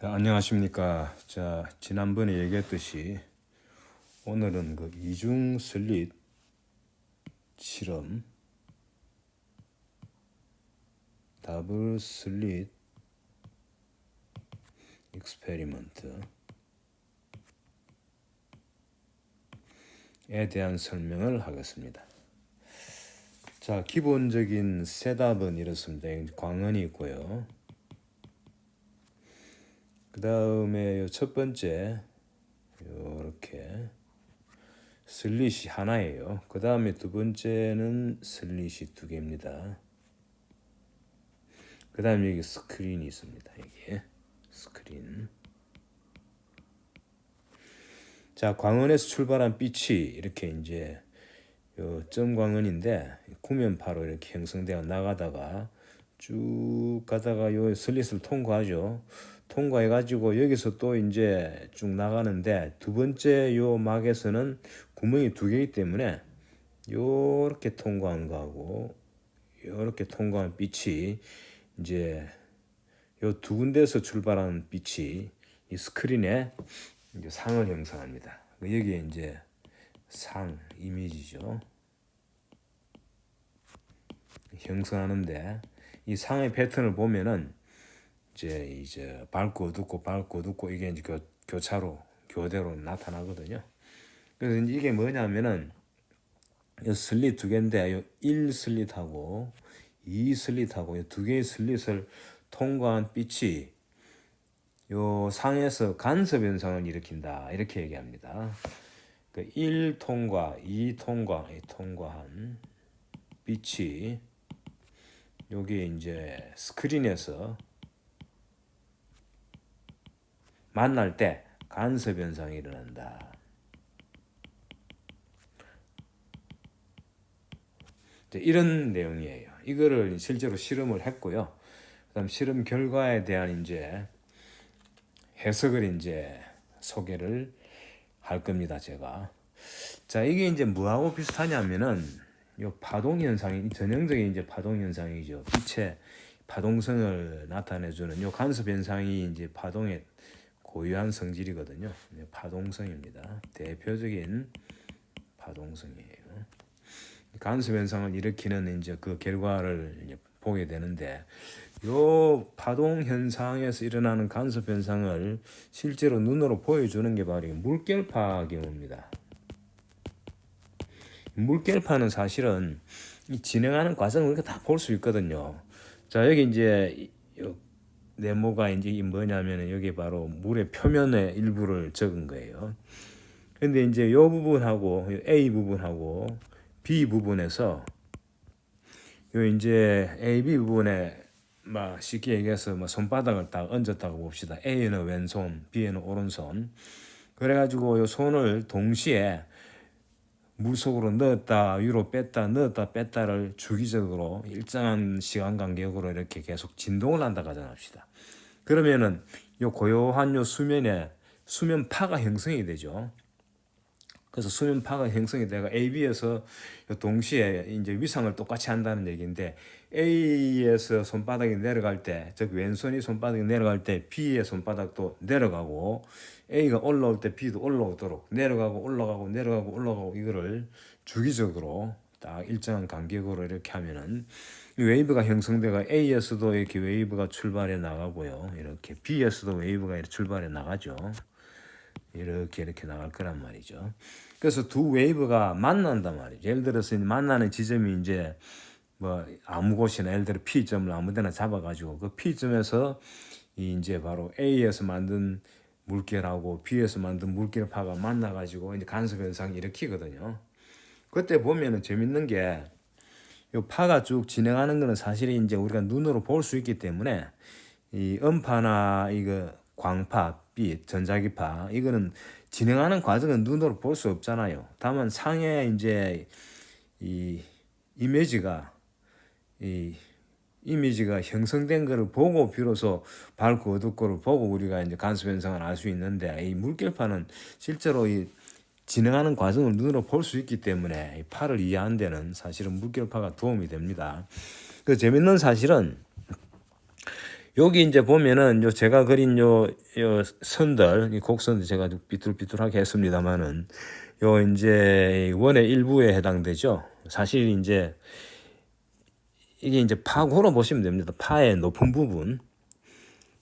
안녕하십니까. 자, 지난번에 얘기했듯이 오늘은 그 이중 슬릿 실험, 더블 슬릿 익스페리먼트에 대한 설명을 하겠습니다. 자, 기본적인 셋업은 이렇습니다. 광원이 있고요. 그 다음에 첫 번째 이렇게 슬릿이 하나예요. 그 다음에 두 번째는 슬릿이 두 개입니다. 그 다음에 여기 스크린이 있습니다. 여기 스크린. 자, 광원에서 출발한 빛이 이렇게 이제 요 점광원인데 구면파로 이렇게 형성되어 나가다가 쭉 가다가 요 슬릿을 통과하죠. 통과해가지고 여기서 또 이제 쭉 나가는데 두 번째 요 막에서는 구멍이 두 개이기 때문에 요렇게 통과한 거하고 요렇게 통과한 빛이 이제 요 두 군데에서 출발한 빛이 이 스크린에 이제 상을 형성합니다. 여기에 이제 상 이미지죠. 형성하는데 이 상의 패턴을 보면은 이제 밝고 어둡고 이게 이제 교차로 교대로 나타나거든요. 그래서 이제 이게 뭐냐면은 이 슬릿 두 개인데 요 1 슬릿하고 2 슬릿하고 이 두 개의 슬릿을 통과한 빛이 요 상에서 간섭 현상을 일으킨다 이렇게 얘기합니다. 그 1 통과, 2 통과, 통과한 빛이 여기 이제 스크린에서 만날 때 간섭 현상이 일어난다. 이런 내용이에요. 이거를 실제로 실험을 했고요. 그다음 실험 결과에 대한 이제 해석을 이제 소개를 할 겁니다, 제가. 자, 이게 이제 뭐하고 비슷하냐면은 요 파동 현상이 전형적인 이제 파동 현상이죠. 빛의 파동성을 나타내주는 요 간섭 현상이 이제 파동의 고유한 성질이거든요. 파동성입니다. 대표적인 파동성이에요. 간섭 현상을 일으키는 이제 그 결과를 이제 보게 되는데 요 파동 현상에서 일어나는 간섭 현상을 실제로 눈으로 보여주는 게 바로 물결파 경우입니다. 물결파는 사실은 진행하는 과정을 우리가 다 볼 수 있거든요. 자, 여기 이제 네모가 이제 뭐냐면은 여기 바로 물의 표면의 일부를 적은 거예요. 근데 이제 요 부분하고 A 부분하고 B 부분에서 요 이제 A, B 부분에 막 쉽게 얘기해서 뭐 손바닥을 딱 얹었다고 봅시다. A는 왼손, B는 오른손. 그래가지고 요 손을 동시에 물 속으로 넣었다 위로 뺐다 넣었다 뺐다를 주기적으로 일정한 시간 간격으로 이렇게 계속 진동을 한다 가정합시다. 그러면은 요 고요한 요 수면에 수면파가 형성이 되죠. 그래서 수면파가 형성이 되고 AB에서 동시에 이제 위상을 똑같이 한다는 얘기인데 A에서 손바닥이 내려갈 때, 즉 왼손이 손바닥이 내려갈 때 B의 손바닥도 내려가고 A가 올라올 때 B도 올라오도록 내려가고 올라가고 내려가고 올라가고 이거를 주기적으로 딱 일정한 간격으로 이렇게 하면은 웨이브가 형성되가 A에서도 이렇게 웨이브가 출발해 나가고요. 이렇게 B에서도 웨이브가 이렇게 출발해 나가죠. 이렇게 나갈 거란 말이죠. 그래서 두 웨이브가 만난단 말이죠. 예를 들어서 만나는 지점이 이제 뭐 아무 곳이나 예를 들어 P점을 아무데나 잡아가지고 그 P점에서 이제 바로 A에서 만든 물결하고 B에서 만든 물결파가 만나가지고 이제 간섭 현상이 일으키거든요. 그때 보면은 재밌는 게 이 파가 쭉 진행하는 거는 사실 이제 우리가 눈으로 볼 수 있기 때문에 이 음파나 이거 광파, 빛, 전자기파 이거는 진행하는 과정은 눈으로 볼 수 없잖아요. 다만 상에 이제 이 이미지가 형성된 거를 보고 비로소 밝고 어둡고를 보고 우리가 이제 간섭 현상을 알 수 있는데 이 물결파는 실제로 이 진행하는 과정을 눈으로 볼 수 있기 때문에 이 파를 이해하는 데는 사실은 물결파가 도움이 됩니다. 그 재밌는 사실은 여기 이제 보면은 요 제가 그린 요 선들, 이 곡선들 제가 삐뚤삐뚤하게 했습니다만은 요 이제 원의 일부에 해당되죠. 사실 이제 이게 이제 파고로 보시면 됩니다. 파의 높은 부분.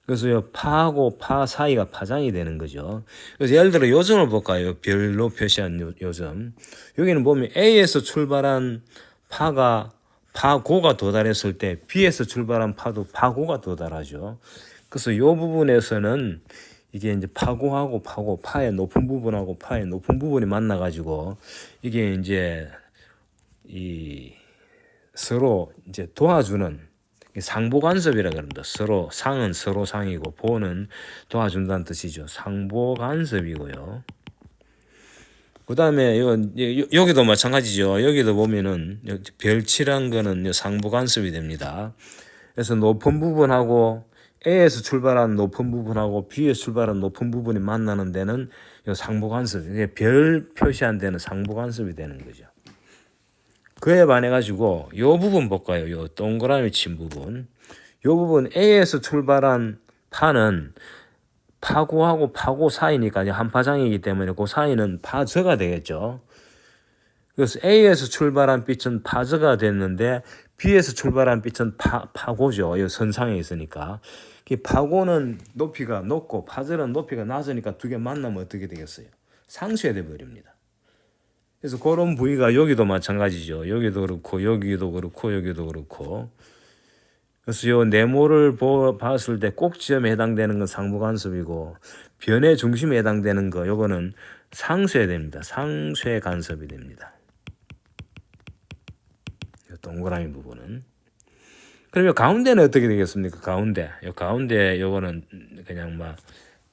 그래서 요 파하고 파 사이가 파장이 되는 거죠. 그래서 예를 들어 요점을 볼까요? 별로 표시한 요점. 여기는 보면 A에서 출발한 파가 파고가 도달했을 때 B에서 출발한 파도 파고가 도달하죠. 그래서 요 부분에서는 이게 이제 파고하고 파의 높은 부분하고 파의 높은 부분이 만나가지고 이게 이제 이 서로 이제 도와주는 상보간섭이라 그럽니다. 서로 상은 서로 상이고 보는 도와준다는 뜻이죠. 상보간섭이고요. 그 다음에 여기도 마찬가지죠. 여기도 보면은 별치란 거는 상보간섭이 됩니다. 그래서 높은 부분하고 A에서 출발한 높은 부분하고 B에서 출발한 높은 부분이 만나는 데는 상보간섭, 별 표시한 데는 상보간섭이 되는 거죠. 그에 반해 가지고 요 부분 볼까요? 요 동그라미 친 부분. 요 부분 A에서 출발한 파는 파고하고 파고 사이니까 한 파장이기 때문에 그 사이는 파저가 되겠죠. 그래서 A에서 출발한 빛은 파저가 됐는데 B에서 출발한 빛은 파고죠. 이 선상에 있으니까. 파고는 높이가 높고 파저는 높이가 낮으니까 두 개 만나면 어떻게 되겠어요? 상쇄돼 버립니다. 그래서 그런 부위가 여기도 마찬가지죠. 여기도 그렇고 여기도 그렇고 여기도 그렇고. 그래서 요 네모를 봤을 때 꼭지점에 해당되는 건 상부간섭이고 변의 중심에 해당되는 거 요거는 상쇄됩니다. 상쇄간섭이 됩니다. 요 동그라미 부분은. 그럼 요 가운데는 어떻게 되겠습니까? 가운데. 요 가운데 요거는 그냥 막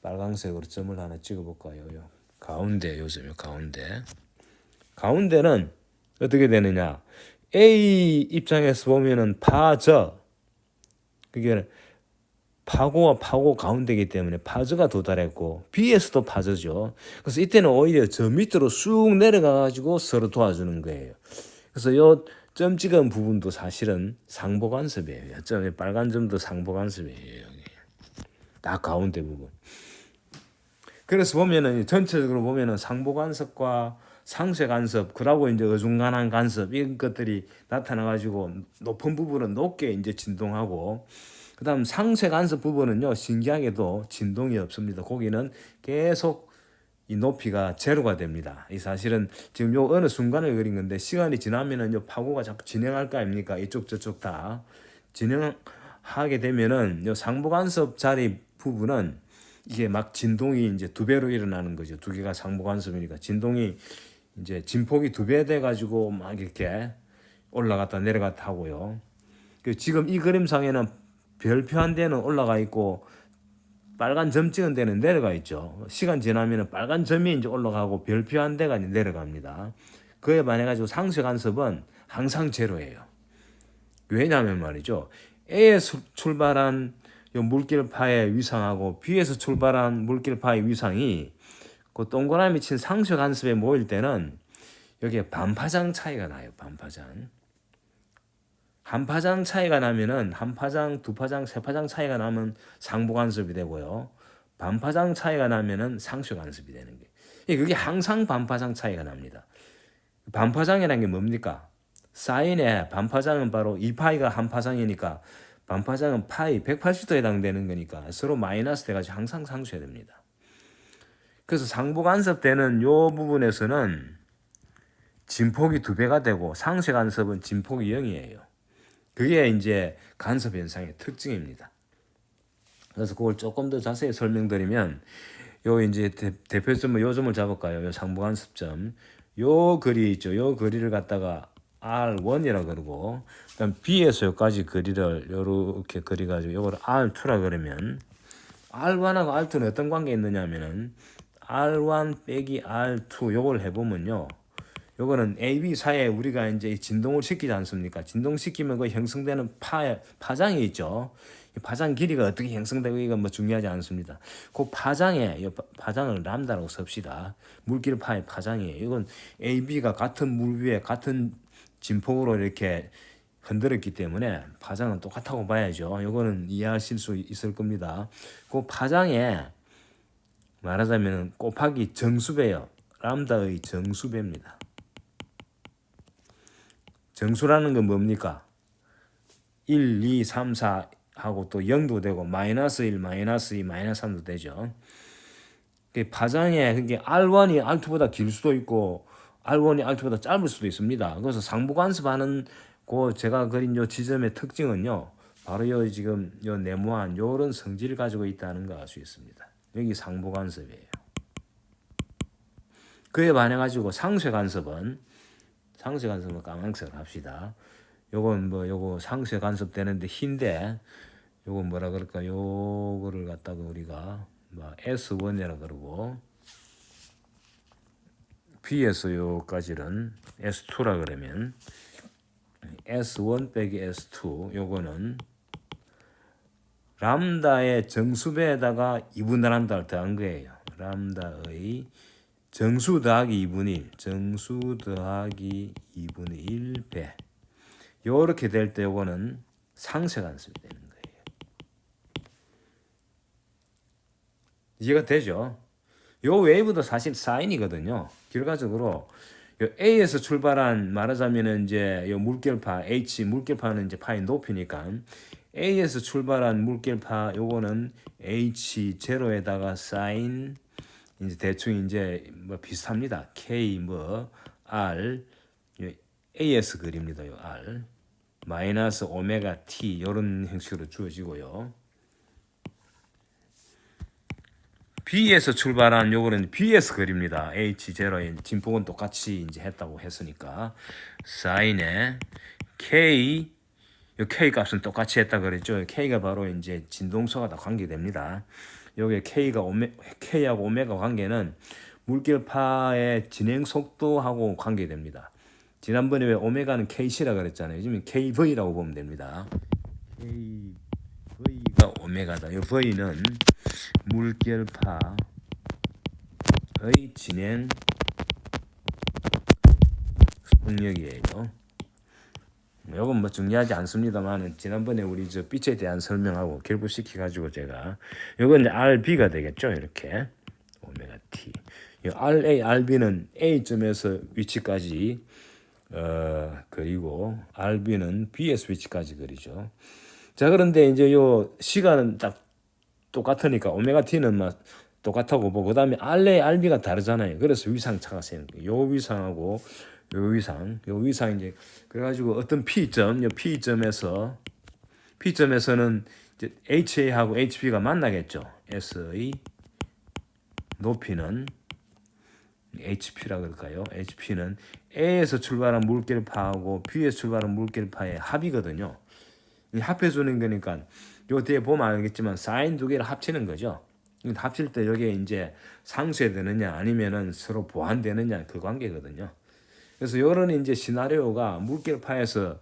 빨강색으로 점을 하나 찍어 볼까요? 요 가운데 요점 요 가운데. 가운데는 어떻게 되느냐? A 입장에서 보면은 파저, 그게 파고와 파고 가운데이기 때문에 파저가 도달했고 B에서도 파저죠. 그래서 이때는 오히려 저 밑으로 쑥 내려가 가지고 서로 도와주는 거예요. 그래서 요 점 찍은 부분도 사실은 상보간섭이에요. 점 빨간 점도 상보간섭이에요. 여기 딱 가운데 부분. 그래서 보면은 전체적으로 보면은 상보간섭과 상쇄간섭, 그러고 이제 어중간한 간섭 이런 것들이 나타나가지고 높은 부분은 높게 이제 진동하고, 그다음 상쇄간섭 부분은요 신기하게도 진동이 없습니다. 거기는 계속 이 높이가 제로가 됩니다. 이 사실은 지금 요 어느 순간을 그린 건데 시간이 지나면은 요 파고가 자꾸 진행할 거 아닙니까? 이쪽 저쪽 다 진행하게 되면은 요 상보간섭 자리 부분은 이게 막 진동이 이제 두 배로 일어나는 거죠. 두 개가 상보간섭이니까 진동이 이제 진폭이 두 배 돼 가지고 막 이렇게 올라갔다 내려갔다 하고요. 지금 이 그림상에는 별표한 데는 올라가 있고 빨간 점 찍은 데는 내려가 있죠. 시간 지나면 빨간 점이 이제 올라가고 별표한 데가 이제 내려갑니다. 그에 반해 가지고 상쇄간섭은 항상 제로예요. 왜냐하면 말이죠. A에서 출발한 물길파의 위상하고 B에서 출발한 물길파의 위상이 그 동그라미 친 상쇄간섭에 모일 때는 여기에 반파장 차이가 나요. 반파장. 한 파장 차이가 나면은 한 파장, 두 파장, 세 파장 차이가 나면 상보간섭이 되고요. 반파장 차이가 나면은 상쇄간섭이 되는 거예요. 그게 항상 반파장 차이가 납니다. 반파장이라는 게 뭡니까? 사인의 반파장은 바로 2파이가 한 파장이니까 반파장은 파이 180도 해당되는 거니까 서로 마이너스 돼가지고 항상 상쇄됩니다. 그래서 상보간섭 되는 요 부분에서는 진폭이 2배가 되고 상쇄간섭은 진폭이 0이에요. 그게 이제 간섭 현상의 특징입니다. 그래서 그걸 조금 더 자세히 설명드리면 요 이제 대표점을 요 점을 잡을까요? 요 상부간섭점. 요 글이 있죠. 요 거리를 갖다가 R1이라 그러고 그다음 B에서 여기까지 거리를 요렇게 그려 가지고 요걸 R2라 그러면 R1하고 R2는 어떤 관계가 있느냐면은 R1 빼기 R2 요걸 해 보면요. 요거는 A, B 사이에 우리가 이제 진동을 시키지 않습니까? 진동시키면 그 형성되는 파장이 있죠. 이 파장 길이가 어떻게 형성되고 이건 뭐 중요하지 않습니다. 그 파장에 파장을 람다라고 씁시다. 물길파의 파장이에요. 이건 A, B가 같은 물 위에 같은 진폭으로 이렇게 흔들었기 때문에 파장은 똑같다고 봐야죠. 요거는 이해하실 수 있을 겁니다. 그 파장에 말하자면 곱하기 정수배요. 람다의 정수배입니다. 정수라는 건 뭡니까? 1, 2, 3, 4 하고 또 0도 되고 마이너스 1, 마이너스 2, 마이너스 3도 되죠. 파장에 그게 R1이 R2보다 길 수도 있고 R1이 R2보다 짧을 수도 있습니다. 그래서 상부간섭하는 그 제가 그린 요 지점의 특징은요. 바로 요 지금 요 네모한 요런 성질을 가지고 있다는 걸 알 수 있습니다. 여기 상부간섭이에요. 그에 반해가지고 상쇄간섭은 까만색을 합시다. 요건 뭐 요거 상쇄간섭 되는데 흰데 요건 뭐라 그럴까? 요거를 갖다가 우리가 뭐 S1이라 그러고 B에서 요까지는 S2라 그러면 S1 빼기 S2 요거는 람다의 정수배에다가 2분의 람다를 더한 거예요. 람다의 정수 더하기 2분의 1 정수 더하기 2분의 1배 요렇게 될 때 요거는 상쇄간섭이 되는 거예요. 이해가 되죠? 요 웨이브도 사실 사인이거든요. 결과적으로 요 A에서 출발한 말하자면은 이제 요 물결파 H 물결파는 이제 파의 높이니까 A에서 출발한 물결파 요거는 H0에다가 사인 이제 대충 이제 뭐 비슷합니다. K 뭐 R A에서 그립니다. 요 R 마이너스 오메가 T 이런 형식으로 주어지고요. B에서 출발한 요거는 B에서 그립니다. H0의 진폭은 똑같이 이제 했다고 했으니까 사인에 K 요 K 값은 똑같이 했다 그랬죠. K가 바로 이제 진동소가 다 관계됩니다. 여기 K하고 오메가 관계는 물결파의 진행 속도하고 관계됩니다. 지난번에 왜 오메가는 KC라 그랬잖아요. 지금 KV라고 보면 됩니다. KV가 오메가다. 이 V는 물결파의 진행 속력이에요. 이건 뭐 중요하지 않습니다만 지난번에 우리 저 빛에 대한 설명하고 결부시켜 가지고 제가 이건 이제 RB가 되겠죠. 이렇게 오메가 T. 이 RA, RB는 A점에서 위치까지 그리고 RB는 B에서 위치까지 그리죠. 자, 그런데 이제 요 시간은 딱 똑같으니까 오메가 T는 막 똑같다고 보고 그다음에 RA, RB가 다르잖아요. 그래서 위상차가 생기는 거예요. 요 위상하고 요 위상 이제 그래가지고 어떤 P점, 요 P점에서는 이제 HA하고 HB가 만나겠죠. S의 높이는 HP라 그럴까요? HP는 A에서 출발한 물결파하고 B에서 출발한 물결파의 합이거든요. 합해주는 거니까 요 뒤에 보면 알겠지만 사인 두 개를 합치는 거죠. 합칠 때 여기에 이제 상쇄되느냐 아니면은 서로 보완되느냐 그 관계거든요. 그래서 이런 이제 시나리오가 물결파에서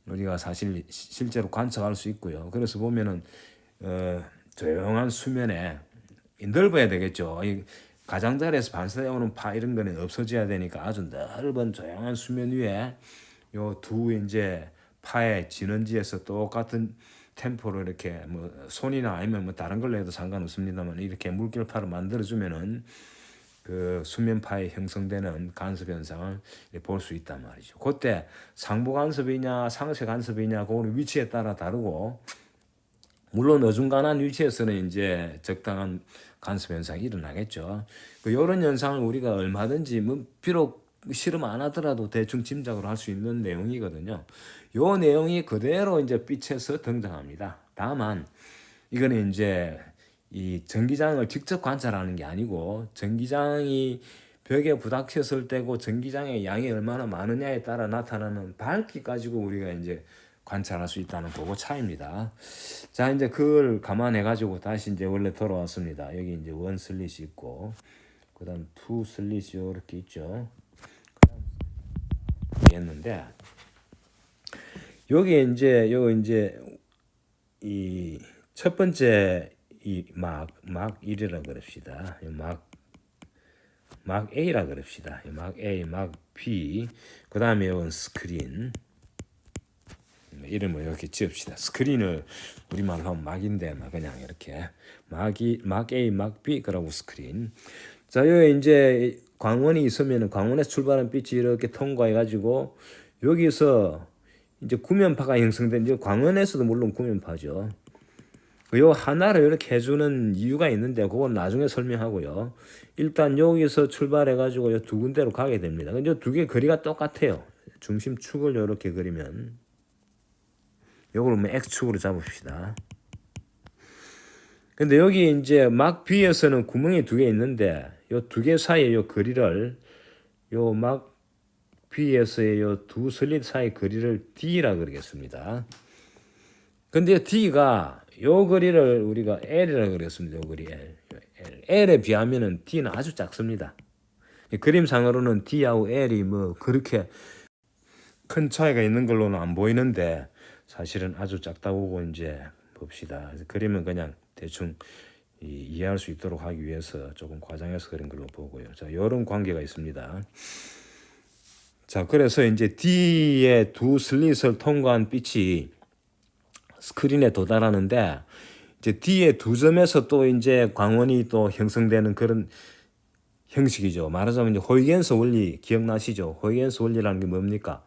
우리가 사실 실제로 관측할 수 있고요. 그래서 보면은 조용한 수면에 넓어야 되겠죠. 이 가장자리에서 반사되어 오는 파 이런 거는 없어져야 되니까 아주 넓은 조용한 수면 위에 요 두 이제 파의 진원지에서 똑같은 템포로 이렇게 뭐 손이나 아니면 뭐 다른 걸로 해도 상관없습니다만 이렇게 물결파를 만들어주면은 그 수면파에 형성되는 간섭 현상을 볼 수 있단 말이죠. 그때 상부 간섭이냐 상쇄 간섭이냐 그거는 위치에 따라 다르고 물론 어중간한 위치에서는 이제 적당한 간섭 현상이 일어나겠죠. 그 이런 현상을 우리가 얼마든지 뭐 비록 실험 안 하더라도 대충 짐작을 할 수 있는 내용이거든요. 요 내용이 그대로 이제 빛에서 등장합니다. 다만 이거는 이제 이 전기장을 직접 관찰하는 게 아니고 전기장이 벽에 부닥쳤을 때고 전기장의 양이 얼마나 많으냐에 따라 나타나는 밝기 가지고 우리가 이제 관찰할 수 있다는 그거 차이입니다. 자, 이제 그걸 감안해 가지고 다시 이제 원래 돌아왔습니다. 여기 이제 원 슬릿이 있고 그다음 투 슬릿이 이렇게 있죠. 했는데 여기 이제 이 첫 번째 이 막 1이라 그럽시다. 막 A라 그럽시다. 막 A, 막 B. 그다음에 이건 스크린. 이름을 이렇게 지읍시다. 스크린을 우리말로 하면 막인데 그냥 이렇게 막 A 막 B 그러고 스크린. 자, 여기 이제 광원이 있으면 광원에서 출발한 빛이 이렇게 통과해 가지고 여기서 이제 구면파가 형성된, 이제 광원에서도 물론 구면파죠. 요 하나를 이렇게 해주는 이유가 있는데 그건 나중에 설명하고요. 일단 여기서 출발해 가지고 요 두 군데로 가게 됩니다. 근데 두 개 거리가 똑같아요. 중심축을 이렇게 그리면 요걸 X축으로 잡읍시다. 근데 여기 이제 막 B에서는 구멍이 두 개 있는데 요 두 개 사이에 요 거리를 요 막 B에서의 요 두 슬릿 사이 거리를 D라 그러겠습니다. 근데 D가 요 거리를 우리가 L이라 그랬습니다. 요 거리 L. L에 비하면은 D는 아주 작습니다. 그림상으로는 D하고 L이 뭐 그렇게 큰 차이가 있는 걸로는 안 보이는데 사실은 아주 작다고 이제 봅시다. 그림은 그냥 대충 이해할 수 있도록 하기 위해서 조금 과장해서 그린 걸로 보고요. 자, 이런 관계가 있습니다. 자, 그래서 이제 D의 두 슬릿을 통과한 빛이 스크린에 도달하는데 이제 D의 두 점에서 또 이제 광원이 또 형성되는 그런 형식이죠. 말하자면 이제 호이겐스 원리 기억나시죠? 호이겐스 원리라는 게 뭡니까?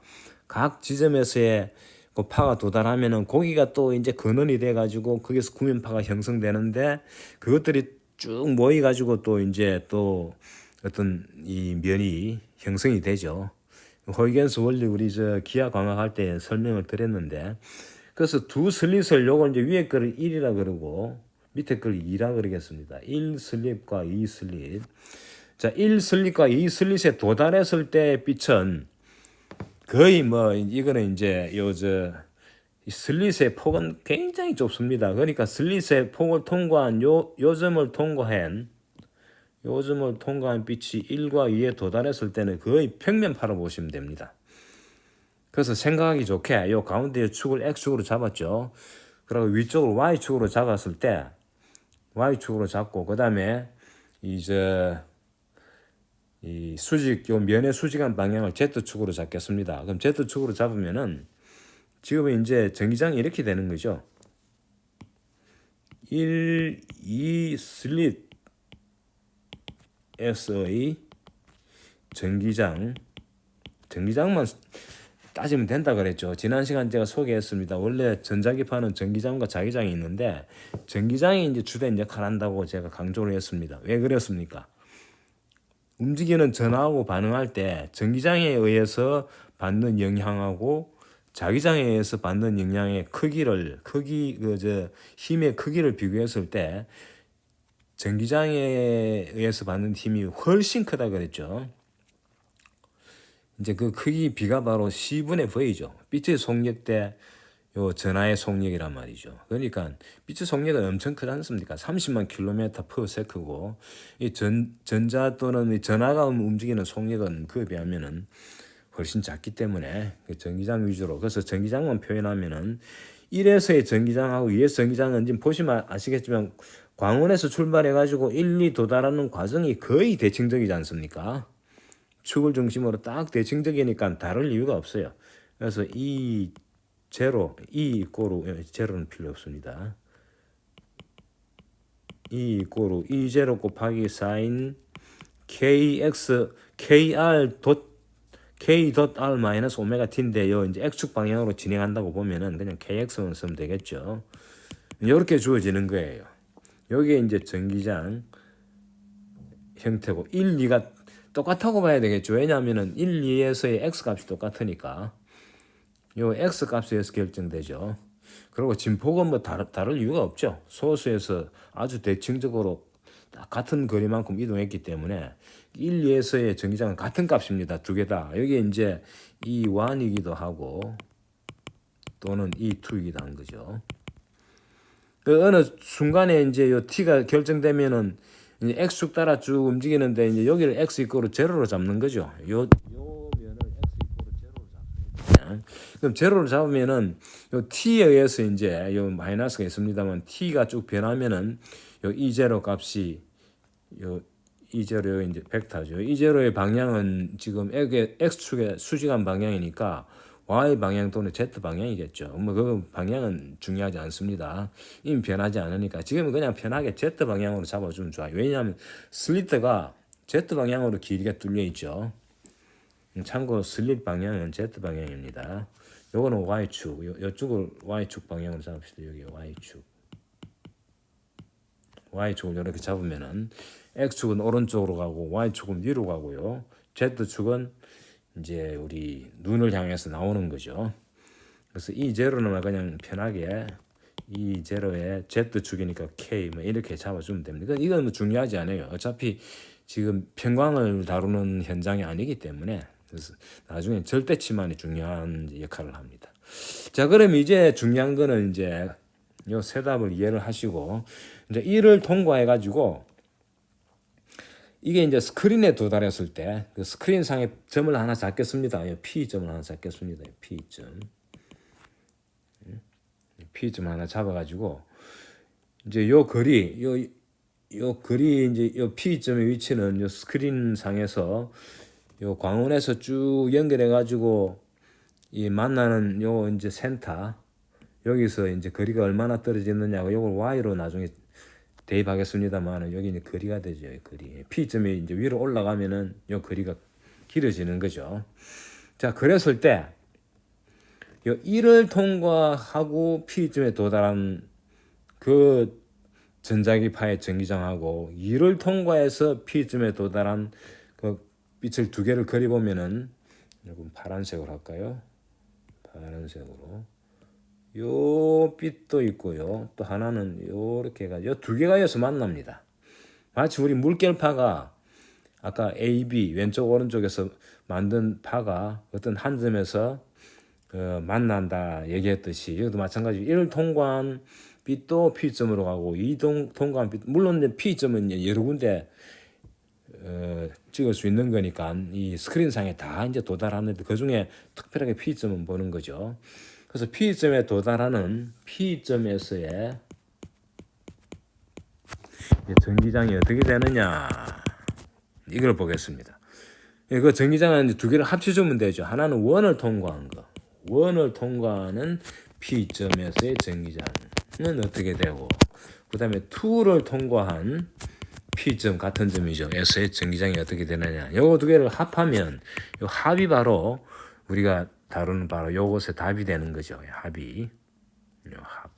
각 지점에서의 그 파가 도달하면은 거기가 또 이제 근원이 돼 가지고 거기서 구면파가 형성되는데 그것들이 쭉 모여 가지고 또 이제 또 어떤 이 면이 형성이 되죠. 호이겐스 원리 우리 저 기하 광학할 때 설명을 드렸는데, 그래서 두 슬릿을 요걸 이제 위에 거를 1이라 그러고 밑에 거를 2라 그러겠습니다. 1 슬릿과 2 슬릿. 자, 1 슬릿과 2 슬릿에 도달했을 때 빛은 거의 뭐 이거는 이제 요저 슬릿의 폭은 굉장히 좁습니다. 그러니까 슬릿의 폭을 통과한 요 점을 통과한 빛이 1과 2에 도달했을 때는 거의 평면파로 보시면 됩니다. 그래서 생각하기 좋게 요 가운데의 축을 X축으로 잡았죠. 그리고 위쪽을 Y축으로 잡았을 때 Y축으로 잡고 그다음에 이제 이 수직 요 면의 수직한 방향을 Z축으로 잡겠습니다. 그럼 Z축으로 잡으면은 지금 이제 전기장이 이렇게 되는 거죠. 1, 2 슬릿에서의 전기장만 따지면 된다 그랬죠. 지난 시간 제가 소개했습니다. 원래 전자기파는 전기장과 자기장이 있는데 전기장이 이제 주된 역할을 한다고 제가 강조를 했습니다. 왜 그랬습니까? 움직이는 전하고 반응할 때 전기장에 의해서 받는 영향하고 자기장에 의해서 받는 영향의 힘의 크기를 비교했을 때 전기장에 의해서 받는 힘이 훨씬 크다 그랬죠. 이제 그 크기 비가 바로 C분의 V죠. 빛의 속력 대 요 전하의 속력이란 말이죠. 그러니까 빛의 속력은 엄청 크지 않습니까? 30만 km/s고 이 전자 또는 이 전하가 움직이는 속력은 그에 비하면은 훨씬 작기 때문에 그 전기장 위주로, 그래서 전기장만 표현하면은 1에서의 전기장하고 2에서 전기장은 지금 보시면 아시겠지만 광원에서 출발해 가지고 1, 2 도달하는 과정이 거의 대칭적이지 않습니까? 축을 중심으로 딱 대칭적이니까 다를 이유가 없어요. 그래서 이 제로, 제로는 필요 없습니다. 이 제로 곱하기 사인 kr 마이너스 오메가 t인데요. 이제 x축 방향으로 진행한다고 보면은 그냥 kx만 쓰면 되겠죠. 이렇게 주어지는 거예요. 여기에 이제 전기장 형태고 1, 2가 똑같다고 봐야 되겠죠. 왜냐하면은 1, 2에서의 x 값이 똑같으니까 요 x 값에 의해서 결정되죠. 그리고 진폭은 뭐 다를 이유가 없죠. 소수에서 아주 대칭적으로 같은 거리만큼 이동했기 때문에 1, 2에서의 전기장은 같은 값입니다. 두 개 다. 여기 이제 E1이기도 하고 또는 E2이기도 한 거죠. 그 어느 순간에 이제 요 t가 결정되면은 이제 x축 따라 쭉 움직이는데 이제 여기를 x 이꼬로 제로로 잡는 거죠. 요 면을 x 이꼬로 제로로 잡습니다. 그럼 제로로 잡으면은 요 t에 의해서 이제 요 마이너스가 있습니다만 t가 쭉 변하면은 요 e0 값이 요 E0의 이제 벡터죠. E0의 방향은 지금 x축의 수직한 방향이니까 y 방향 또는 z 방향이겠죠. 뭐 그 방향은 중요하지 않습니다. 이미 변하지 않으니까 지금은 그냥 편하게 z 방향으로 잡아주면 좋아요. 왜냐하면 슬리트가 z 방향으로 길게 뚫려 있죠. 참고로 슬릿 방향은 z 방향입니다. 요거는 y축, 요쪽을 y축 방향으로 잡읍시다. 여기 y축. y축을 이렇게 잡으면은 x축은 오른쪽으로 가고 y축은 위로 가고요. z축은 이제 우리 눈을 향해서 나오는 거죠. 그래서 이 제로는 그냥 편하게 이 제로에 z축이니까 k 뭐 이렇게 잡아주면 됩니다. 이건 뭐 중요하지 않아요. 어차피 지금 평광을 다루는 현장이 아니기 때문에 그래서 나중에 절대치만이 중요한 역할을 합니다. 자, 그럼 이제 중요한 거는 이제 요 세 답을 이해를 하시고 이제 이를 통과해 가지고 이게 이제 스크린에 도달했을 때 그 스크린 상에 점을 하나 잡겠습니다. P점을 하나 잡겠습니다. P점 하나 잡아가지고 이제 요 거리 요 거리 이제 요 P점의 위치는 요 스크린 상에서 요 광원에서 쭉 연결해 가지고 이 만나는 요 이제 센터 여기서 이제 거리가 얼마나 떨어지느냐고 요걸 y로 나중에 대입하겠습니다만 여기 이제 거리가 되죠. 거리. P점이 이제 위로 올라가면은 요 거리가 길어지는 거죠. 자, 그랬을 때 요 1을 통과하고 P점에 도달한 그 전자기파의 전기장하고 2를 통과해서 P점에 도달한 그 빛을 두 개를 그려보면은 여러분 파란색으로 할까요? 파란색으로 요 빛도 있고요. 또 하나는 요렇게 해가지고 두 개가 여기서 만납니다. 마치 우리 물결파가 아까 A, B 왼쪽 오른쪽에서 만든 파가 어떤 한 점에서 만난다 얘기했듯이 여기도 마찬가지로 1을 통과한 빛도 P점으로 가고 2를 통과한 빛 물론 P점은 여러 군데 찍을 수 있는 거니까 이 스크린상에 다 이제 도달하는데 그 중에 특별하게 P점은 보는 거죠. 그래서 P점에 도달하는 P점에서의 전기장이 어떻게 되느냐 이걸 보겠습니다. 그 전기장은 두 개를 합쳐주면 되죠. 하나는 원을 통과한 거, 원을 통과하는 P점에서의 전기장은 어떻게 되고, 그 다음에 2를 통과한 P점 같은 점이죠. 에서의 전기장이 어떻게 되느냐. 요거 두 개를 합하면 요 합이 바로 우리가 다루는 바로 요것의 답이 되는 거죠. 합이. 요 합.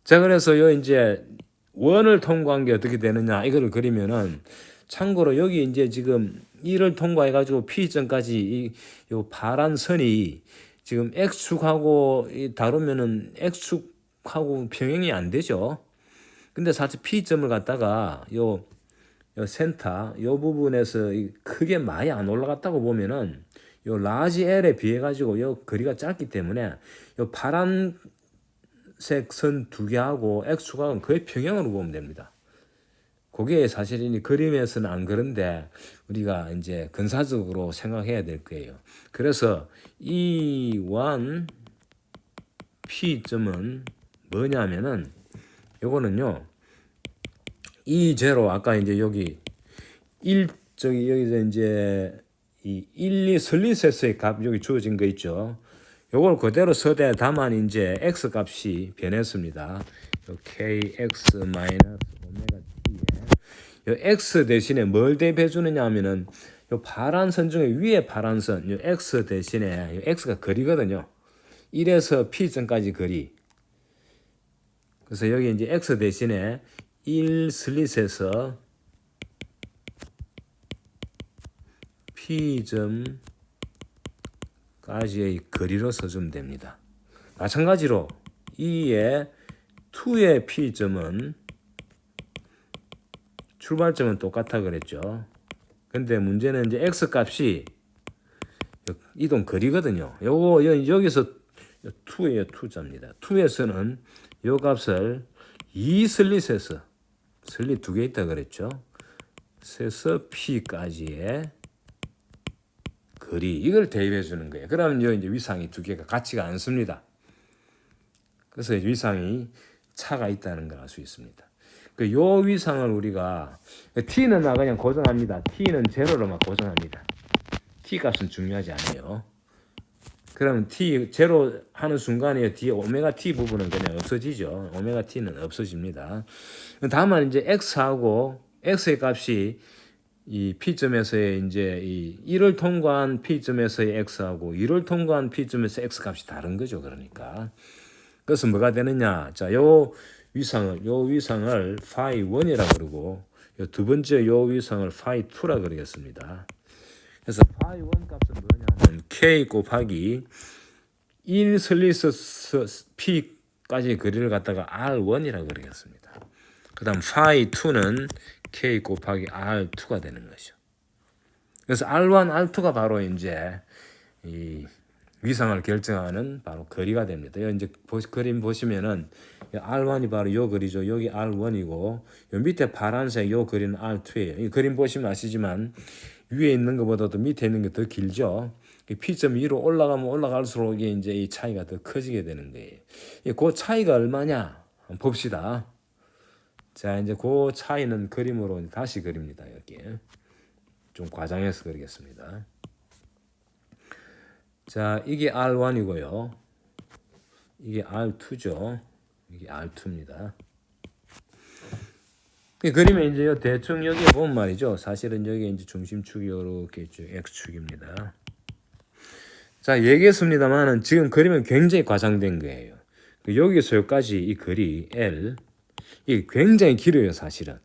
자, 그래서 요 이제 원을 통과한 게 어떻게 되느냐 이거를 그리면은 참고로 여기 이제 지금 1을 통과해 가지고 P점까지 요 파란 선이 지금 X축하고 다루면은 X축하고 평행이 안 되죠. 근데 사실 P점을 갖다가 요 센터 요 부분에서 크게 많이 안 올라갔다고 보면은 요 라지 L에 비해 가지고 요 거리가 짧기 때문에 요 파란색 선 두 개하고 X축하고는 거의 평행으로 보면 됩니다. 그게 사실은 그림에서는 안 그런데 우리가 이제 근사적으로 생각해야 될 거예요. 그래서 E1 P점은 뭐냐면은 요거는요. E0 아까 이제 여기 1 저기 여기서 이제 이 1, 2 슬릿에서의 값 여기 주어진 거 있죠. 요걸 그대로 서대 다만 이제 x 값이 변했습니다. 요 kx 마이너스 오메가 t에 요 x 대신에 뭘 대입해 주느냐 하면은 요 파란 선 중에 위에 파란 선, 요 x 대신에 요 x가 거리거든요. 1에서 P점까지 거리. 그래서 여기 이제 x 대신에 1 슬릿에서 P점까지의 거리로 써주면 됩니다. 마찬가지로 2의 2의 P점은 출발점은 똑같아 그랬죠. 근데 문제는 이제 x 값이 이동 거리거든요. 요거 여기서 2의 2자입니다. 2에서는 요 값을 2 슬릿에서 슬릿 두 개 있다 그랬죠. 그래서 P까지의 거리 이걸 대입해 주는 거예요. 그러면 이제 위상이 두 개가 같지가 않습니다. 그래서 위상이 차가 있다는 걸 알 수 있습니다. 요 위상을 우리가 T는 그냥 고정합니다. T는 제로로만 고정합니다. T 값은 중요하지 않아요. 그러면 t 제로 하는 순간에 뒤에 오메가 t 부분은 그냥 없어지죠. 오메가 t는 없어집니다. 다만 이제 x하고 x의 값이 이 p점에서의 이제 이 1을 통과한 p점에서의 x하고 2를 통과한 p점에서 x 값이 다른 거죠. 그러니까 그래서 뭐가 되느냐? 자, 요 위상을 phi 1이라 그러고 요 두 번째 요 위상을 phi 2라 그러겠습니다. 그래서 phi 1 값은 뭐냐면 k 곱하기 1 슬리스 p까지 거리를 갖다가 r1이라 그러겠습니다. 그다음 phi 2는 k 곱하기 r2가 되는 거죠. 그래서 r1, r2가 바로 이제 이 위상을 결정하는 바로 거리가 됩니다. 여기 이제 그림 보시면은 R1이 바로 요 거리죠. 여기 R1이고 요 밑에 파란색 요 거리는 R2예요. 이 그림 보시면 아시지만 위에 있는 것보다도 밑에 있는 게 더 길죠. P점 위로 올라가면 올라갈수록 이게 이제 이 차이가 더 커지게 되는 거예요. 그 차이가 얼마냐? 한번 봅시다. 자, 이제 그 차이는 그림으로 다시 그립니다. 여기 좀 과장해서 그리겠습니다. 자, 이게 R1이고요. 이게 R2죠. 이게 R2입니다. 그림에 이제 대충 여기 보면 말이죠. 사실은 여기 이제 중심축이 이렇게 있죠. X축입니다. 자, 얘기했습니다만은 지금 그림은 굉장히 과장된 거예요. 여기서 여기까지 이 거리 L 이게 굉장히 길어요, 사실은.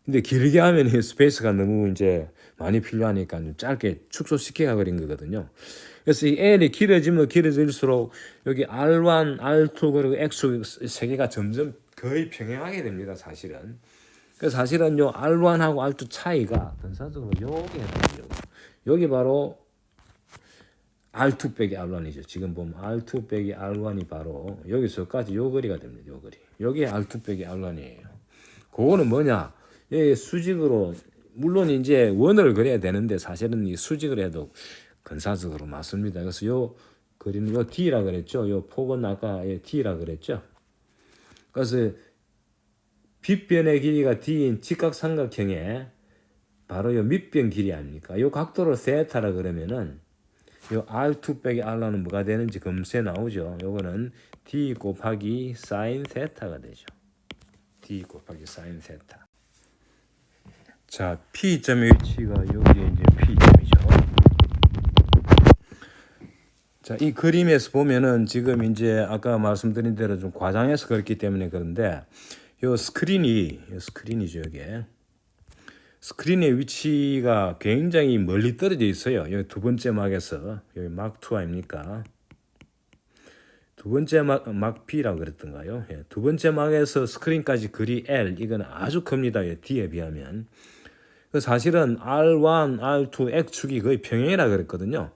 근데 길게 하면 이 스페이스가 너무 이제 많이 필요하니까 좀 짧게 축소시켜 그린 거거든요. 그래서 이 L이 길어지면 길어질수록 여기 R1, R2 그리고 X축 세 개가 점점 거의 평행하게 됩니다, 사실은. 그래서 사실은 요 R1하고 R2 차이가 근사적으로 요게 해당돼요. 여기 바로 R2 빼기 R1이죠. 지금 보면 R2 빼기 R1이 바로 여기서까지 요 거리가 됩니다. 요 거리. 여기 R2 빼기 R1이에요. 그거는 뭐냐? 예, 수직으로 물론 이제 원을 그려야 되는데 사실은 이 수직을 해도 근사적으로 맞습니다. 그래서 요 그리는 요 D라 그랬죠. 요 폭은 아까 D라 그랬죠. 그래서 빗변의 길이가 D인 직각삼각형에 바로 요 밑변 길이 아닙니까? 요 각도를 세타라 그러면은 요 R2 빼기 R는 뭐가 되는지 금세 나오죠. 요거는 D 곱하기 사인 세타가 되죠. D 곱하기 사인 세타. 자, P점의 위치가 여기 이제 P점이죠. 자, 이 그림에서 보면은 지금 이제 아까 말씀드린 대로 좀 과장해서 그렸기 때문에 그런데 요 스크린이죠, 이게. 스크린의 위치가 굉장히 멀리 떨어져 있어요. 여기 두 번째 막에서 여기 막 2 아닙니까? 두 번째 막 B라고 그랬던가요? 예, 두 번째 막에서 스크린까지 거리 L 이건 아주 큽니다. D에 비하면. 사실은 R1, R2, X축이 거의 평행이라 그랬거든요.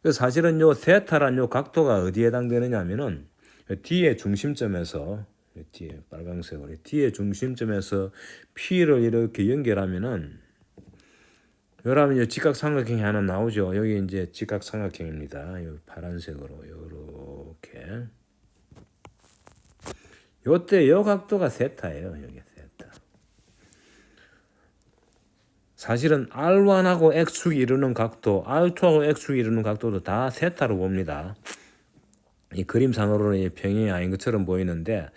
그래서 사실은 요 세타란 요 각도가 어디에 해당되느냐면은 D의 중심점에서 뒤에 빨강색으로 D의 중심점에서 P를 이렇게 연결하면은 여러분 직각삼각형이 하나 나오죠. 여기 이제 직각삼각형입니다. 여기 파란색으로 이렇게 요때 요 각도가 세타예요. 여기 세타. 사실은 R1하고 X축이 이루는 각도, R2하고 X축이 이루는 각도도 다 세타로 봅니다. 이 그림상으로는 평행이 아닌 것처럼 보이는데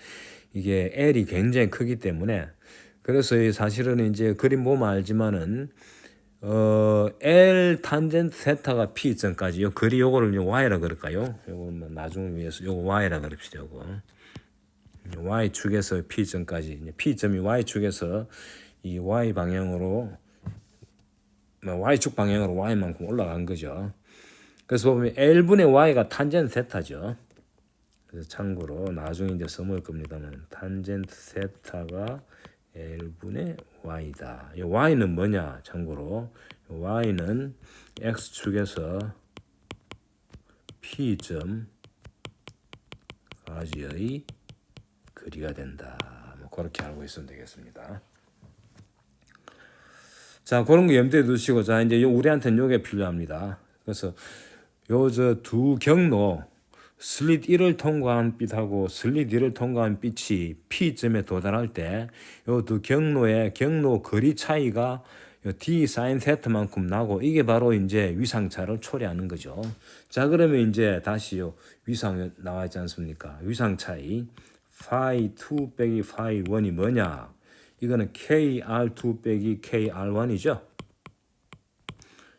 이게 L이 굉장히 크기 때문에 그래서 사실은 이제 그림 보면 알지만은 L 탄젠트 세타가 P점까지 요 거리 요거를 Y라 그럴까요? 요거는 나중을 위해서 요거 Y라 그럽시다. 요거 Y축에서 P점까지 P점이 Y축에서 이 Y 방향으로 Y축 방향으로 Y만큼 올라간 거죠. 그래서 보면 L분의 Y가 탄젠트 세타죠. 그래서 참고로 나중에 이제 써먹을 겁니다만 탄젠트 세타가 L분의 Y다. 이 Y는 뭐냐? 참고로 Y는 X축에서 P점까지의 거리가 된다. 뭐 그렇게 알고 있으면 되겠습니다. 자, 그런 거 염두에 두시고 자 이제 우리한테는 요게 필요합니다. 그래서 요 저 두 경로 슬릿 1을 통과한 빛하고 슬릿 2를 통과한 빛이 P점에 도달할 때 요 두 경로의 경로 거리 차이가 요 D 사인 세타만큼 나고 이게 바로 이제 위상차를 초래하는 거죠. 자, 그러면 이제 다시요. 위상 나와 있지 않습니까? 위상 차이 phi 2 빼기 phi 1이 뭐냐? 이거는 KR2 빼기 KR1이죠.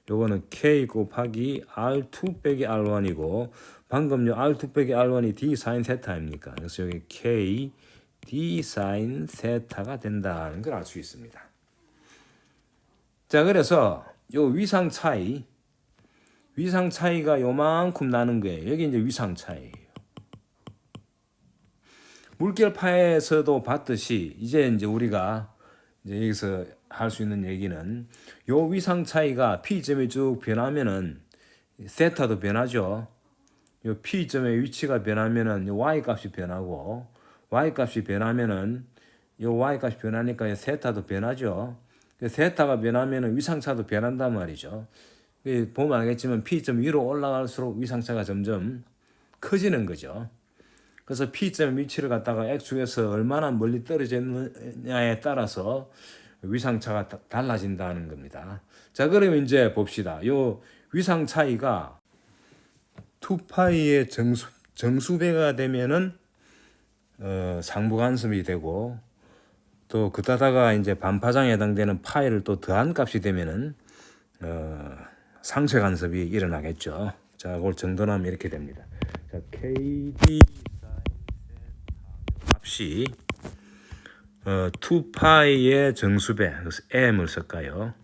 요거는 K 곱하기 R2 빼기 R1이고 방금 요 R2 빼기 R1이 D 사인 세타입니까? 그래서 여기 K D 사인 세타가 된다는 걸 알 수 있습니다. 자, 그래서 요 위상 차이가 요만큼 나는 거예요. 여기 이제 위상 차이예요. 물결파에서도 봤듯이 이제 우리가 이제 여기서 할 수 있는 얘기는 요 위상 차이가 P점이 쭉 변하면은 세타도 변하죠. 요 P점의 위치가 변하면은 요 Y 값이 변하고 Y 값이 변하면은 요 Y 값이 변하니까 세타도 변하죠. 세타가 변하면은 위상차도 변한단 말이죠. 보면 알겠지만 P점 위로 올라갈수록 위상차가 점점 커지는 거죠. 그래서 P점 위치를 갖다가 X축에서 얼마나 멀리 떨어졌느냐에 따라서 위상차가 달라진다는 겁니다. 자, 그러면 이제 봅시다. 요 위상 차이가 2파이의 정수배가 되면은 상부간섭이 되고 또 그따다가 이제 반파장에 해당되는 파이를 또 더한 값이 되면은 상쇄간섭이 일어나겠죠. 자, 그걸 정돈하면 이렇게 됩니다. 자, KD 값이 2파이의 정수배, 그래서 m을 쓸까요?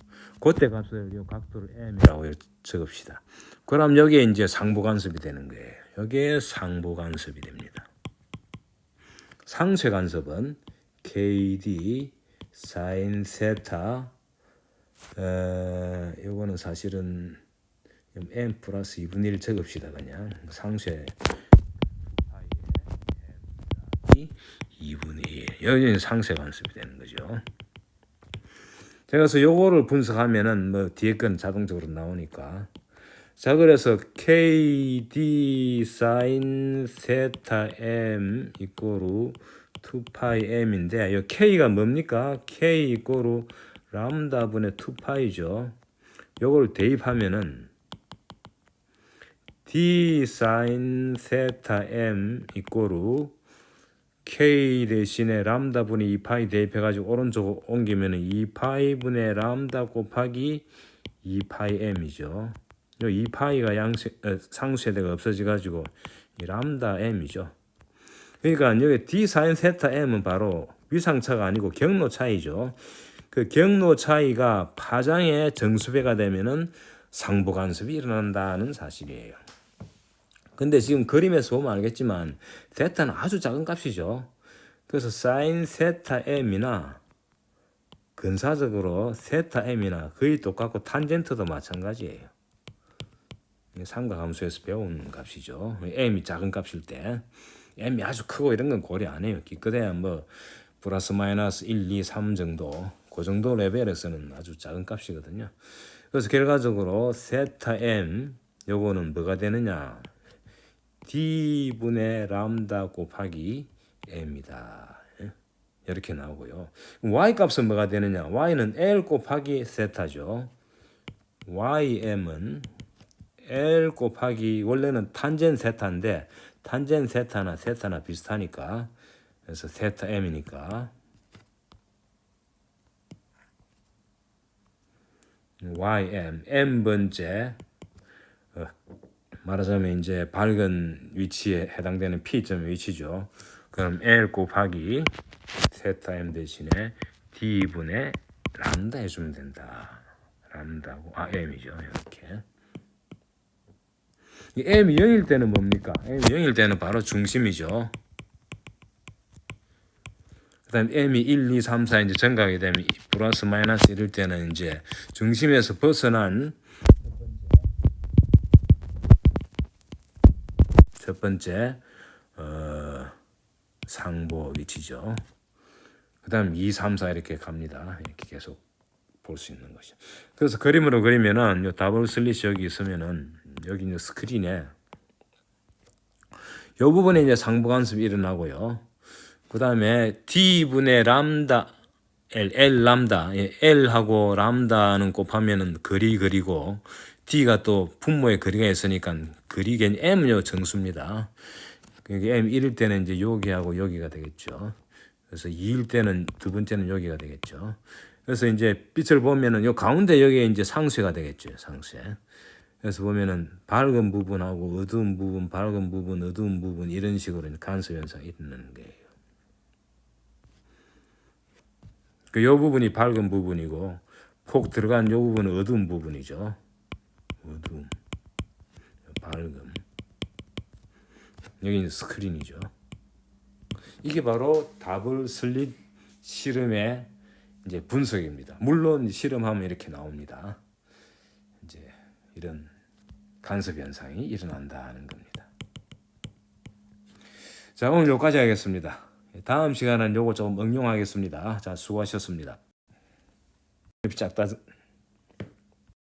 그때 값을 이 각도를 m이라고 적읍시다. 그럼 여기에 이제 상부간섭이 되는 거예요. 여기에 상부간섭이 됩니다. 상쇄간섭은 KD 사인 세타 요거는 사실은 m 플러스 2분의 1 적읍시다. 그냥 상쇄 2분의 1 여기는 상쇄간섭이 되는 거죠. 자, 그래서 요거를 분석하면은 뭐 뒤에 건 자동적으로 나오니까 자, 그래서 KD 사인 세타 m 이꼬르 2파이 m인데 이 K가 뭡니까? K 이꼬르 람다 분의 2파이죠. 요걸 대입하면은 D 사인 세타 m 이꼬르 K 대신에 람다 분의 2파이 대입해가지고 오른쪽 옮기면은 2파이 분의 람다 곱하기 2파이 m이죠. 요 2파이가 상쇄대가 없어져가지고 이 람다 m이죠. 그러니까 여기 D 사인 세타 m은 바로 위상차가 아니고 경로 차이죠. 그 경로 차이가 파장의 정수배가 되면은 상부간섭이 일어난다는 사실이에요. 근데 지금 그림에서 보면 알겠지만 세타는 아주 작은 값이죠. 그래서 사인 세타 m이나 근사적으로 세타 m이나 거의 똑같고 탄젠트도 마찬가지예요. 삼각함수에서 배운 값이죠. m이 작은 값일 때 m이 아주 크고 이런 건 고려 안 해요. 기껏해야 뭐 플러스 마이너스 1, 2, 3 정도 그 정도 레벨에서는 아주 작은 값이거든요. 그래서 결과적으로 세타 m 요거는 뭐가 되느냐? D분의 람다 곱하기 m이다. 이렇게 나오고요. y 값은 뭐가 되느냐? y는 L 곱하기 세타죠. ym은 L 곱하기 원래는 탄젠 세타인데 탄젠 세타나 세타나 비슷하니까 그래서 세타 m이니까 ym m번째 말하자면 이제 밝은 위치에 해당되는 P점의 위치죠. 그럼 L 곱하기 세타 m 대신에 D분의 람다 해주면 된다. 람다고 m이죠. 이렇게 이 m이 0일 때는 뭡니까? m이 0일 때는 바로 중심이죠. 그 다음 m이 1, 2, 3, 4 이제 정각이 되면 플러스 마이너스 이럴 때는 이제 중심에서 벗어난 첫 번째 상보 위치죠. 그 다음 2, 3, 4 이렇게 갑니다. 이렇게 계속 볼 수 있는 것이죠. 그래서 그림으로 그리면은 요 더블 슬릿이 여기 있으면은 여기 있는 스크린에 요 부분에 이제 상부간섭이 일어나고요. 그 다음에 D분의 람다 L 람다. 예, L하고 람다는 곱하면은 거리 그리고 D가 또 분모의 거리가 있으니까 거리 개념 M요 정수입니다. 여기 M 1일 때는 이제 여기하고 여기가 되겠죠. 그래서 2일 때는 두 번째는 여기가 되겠죠. 그래서 이제 빛을 보면은 요 가운데 여기에 이제 상쇄가 되겠죠. 상쇄. 그래서 보면은 밝은 부분하고 어두운 부분, 밝은 부분, 어두운 부분 이런 식으로 간섭 현상이 있는 거예요. 요 부분이 밝은 부분이고 폭 들어간 요 부분은 어두운 부분이죠. 어두움, 밝음. 여기는 스크린이죠. 이게 바로 더블 슬릿 실험의 이제 분석입니다. 물론 실험하면 이렇게 나옵니다. 이제 이런 간섭 현상이 일어난다는 겁니다. 자, 오늘 여기까지 하겠습니다. 다음 시간은 요거 좀 응용하겠습니다. 자, 수고하셨습니다. 쫙